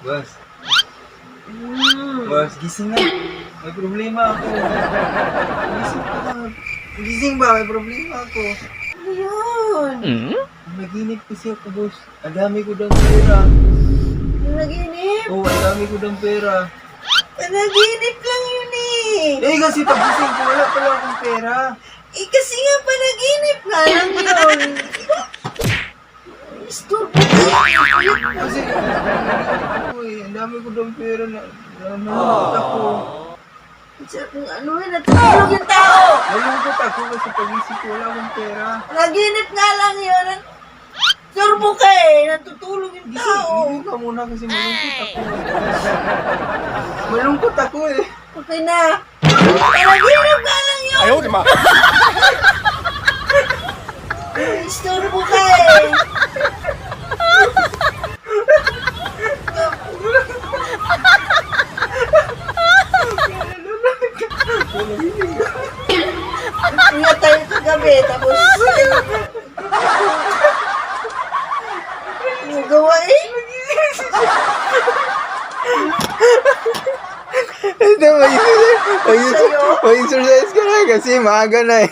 Boss. Boss, gising na. May problema ako. Gising ka. Gising ba? May problema ako. Ano yun? Naginip kasi ako, boss. Ang dami ko ng pera. Naginip? Oo, ang dami ko ng pera. Naginip lang yun eh. Eh, kasi pagising ko, wala pala akong pera. Eh, kasi nga panaginip nga lang yun. Istorbo ka. Kasi, ang dami ko ng pera na nalungkot ako. Ano yun? Natutulog yung tao. Nalungkot ako kasi pagising ko, wala akong pera. Naginip nga lang yun. Istorbo ka eh. Natutulog yung tao. Hindi ka muna kasi malungkot ako. Malungkot ako eh. Okay na. Naginip nga lang yun. Ayaw, di ba? Istorbo ka eh. Nga tayo kagabi, tapos nagawa eh. Ito, mag-exercise ka na kasi maaga na eh.